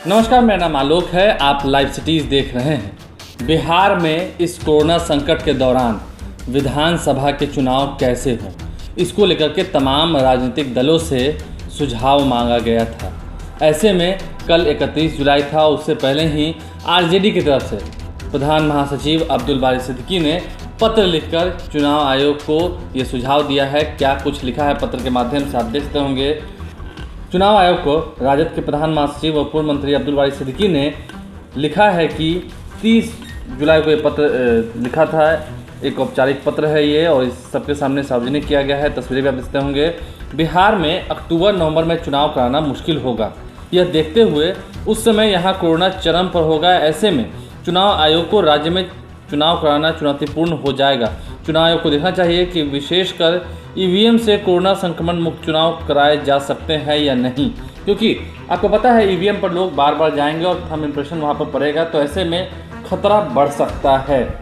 नमस्कार, मेरा नाम आलोक है। आप लाइव सिटीज़ देख रहे हैं। बिहार में इस कोरोना संकट के दौरान विधानसभा के चुनाव कैसे हों, इसको लेकर के तमाम राजनीतिक दलों से सुझाव मांगा गया था। ऐसे में कल 31 जुलाई था, उससे पहले ही आरजेडी की तरफ से प्रधान महासचिव अब्दुल बारी सिद्दीकी ने पत्र लिखकर चुनाव आयोग को ये सुझाव दिया है। क्या कुछ लिखा है पत्र के माध्यम से आप देखते होंगे। चुनाव आयोग को राजद के प्रधान महासचिव और पूर्व मंत्री अब्दुल बारी सिद्दीकी ने लिखा है कि 30 जुलाई को ये पत्र लिखा था। एक औपचारिक पत्र है ये, और इस सबके सामने सार्वजनिक किया गया है। तस्वीरें भी आप देखते होंगे। बिहार में अक्टूबर-नवंबर में चुनाव कराना मुश्किल होगा, यह देखते हुए उस समय यहाँ कोरोना चरम पर होगा। ऐसे में चुनाव आयोग को राज्य में चुनाव कराना चुनौतीपूर्ण हो जाएगा। चुनाव आयोग को देखना चाहिए कि विशेषकर ईवीएम से कोरोना संक्रमण मुक्त चुनाव कराए जा सकते हैं या नहीं, क्योंकि आपको पता है ईवीएम पर लोग बार बार जाएंगे और थंब इम्प्रेशन वहाँ पर पड़ेगा, तो ऐसे में खतरा बढ़ सकता है।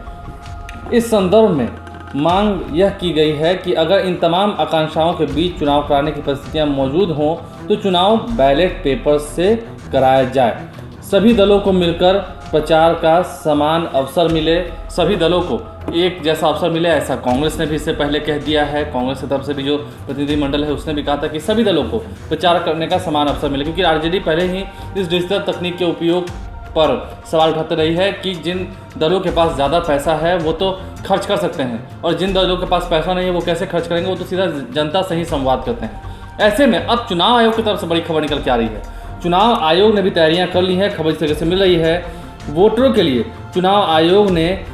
इस संदर्भ में मांग यह की गई है कि अगर इन तमाम आकांक्षाओं के बीच चुनाव कराने की परिस्थितियाँ मौजूद हों तो चुनाव बैलेट पेपर से कराया जाए। सभी दलों को मिलकर प्रचार का समान अवसर मिले, सभी दलों को एक जैसा अवसर मिले, ऐसा कांग्रेस ने भी इससे पहले कह दिया है। कांग्रेस की तरफ से भी जो प्रतिनिधिमंडल है उसने भी कहा था कि सभी दलों को प्रचार करने का समान अवसर मिले, क्योंकि आरजेडी पहले ही इस डिजिटल तकनीक के उपयोग पर सवाल उठाते रही है कि जिन दलों के पास ज़्यादा पैसा है वो तो खर्च कर सकते हैं, और जिन दलों के पास पैसा नहीं है वो कैसे खर्च करेंगे, वो तो सीधा जनता से ही संवाद करते हैं। ऐसे में अब चुनाव आयोग की तरफ से बड़ी खबर निकल के आ रही है। चुनाव आयोग ने भी तैयारियां कर ली हैं। खबर इस तरीके से मिल रही है, वोटरों के लिए चुनाव आयोग ने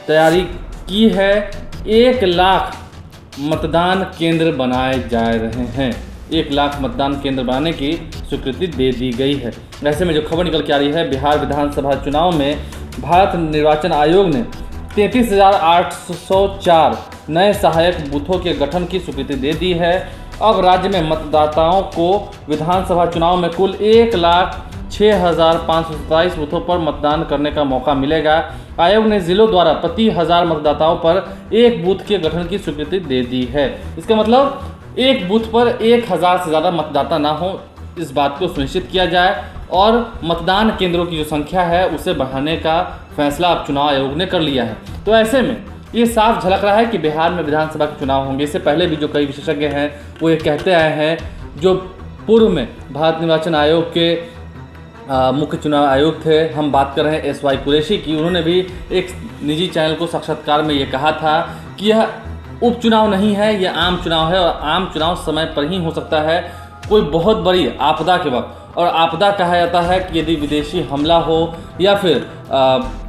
तैयारी की है। 1 लाख मतदान केंद्र बनाए जा रहे हैं। 1 लाख मतदान केंद्र बनाने की स्वीकृति दे दी गई है। ऐसे में जो खबर निकल के आ रही है, बिहार विधानसभा चुनाव में भारत निर्वाचन आयोग ने 33,804 नए सहायक बूथों के गठन की स्वीकृति दे दी है। अब राज्य में मतदाताओं को विधानसभा चुनाव में कुल 1,06,527 बूथों पर मतदान करने का मौका मिलेगा। आयोग ने जिलों द्वारा प्रति 1000 मतदाताओं पर एक बूथ के गठन की स्वीकृति दे दी है। इसका मतलब एक बूथ पर 1000 से ज़्यादा मतदाता ना हो, इस बात को सुनिश्चित किया जाए, और मतदान केंद्रों की जो संख्या है उसे बढ़ाने का फैसला अब चुनाव आयोग ने कर लिया है। तो ऐसे में ये साफ झलक रहा है कि बिहार में विधानसभा के चुनाव होंगे। इससे पहले भी जो कई विशेषज्ञ हैं वो ये कहते आए हैं, जो पूर्व में भारत निर्वाचन आयोग के मुख्य चुनाव आयोग थे, हम बात कर रहे हैं SY कुरैशी की। उन्होंने भी एक निजी चैनल को साक्षात्कार में ये कहा था कि यह उपचुनाव नहीं है, यह आम चुनाव है, और आम चुनाव समय पर ही हो सकता है, कोई बहुत बड़ी आपदा के वक्त। और आपदा कहा जाता है कि यदि विदेशी हमला हो या फिर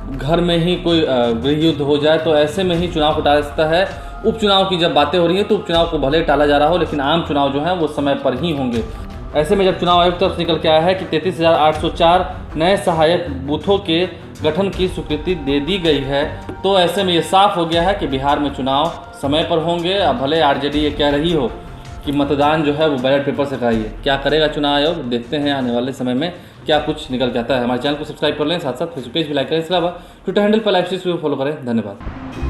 घर में ही कोई गृह युद्ध हो जाए, तो ऐसे में ही चुनाव को टाला जा सकता है। उपचुनाव की जब बातें हो रही हैं तो उपचुनाव को भले टाला जा रहा हो, लेकिन आम चुनाव जो हैं वो समय पर ही होंगे। ऐसे में जब चुनाव आयोग तरफ से निकल के आया है कि 33,804 नए सहायक बूथों के गठन की स्वीकृति दे दी गई है, तो ऐसे में ये साफ हो गया है कि बिहार में चुनाव समय पर होंगे। अब भले आरजेडी ये कह रही हो कि मतदान जो है वो बैलेट पेपर से कराइए, क्या करेगा चुनाव आयोग, देखते हैं आने वाले समय में क्या कुछ निकल के आता है। हमारे चैनल को सब्सक्राइब कर लें, साथ साथ फेसबुक पेज भी लाइक करें। इसके अलावा ट्विटर हैंडल पर लाइव स्ट्रीम फॉलो करें। धन्यवाद।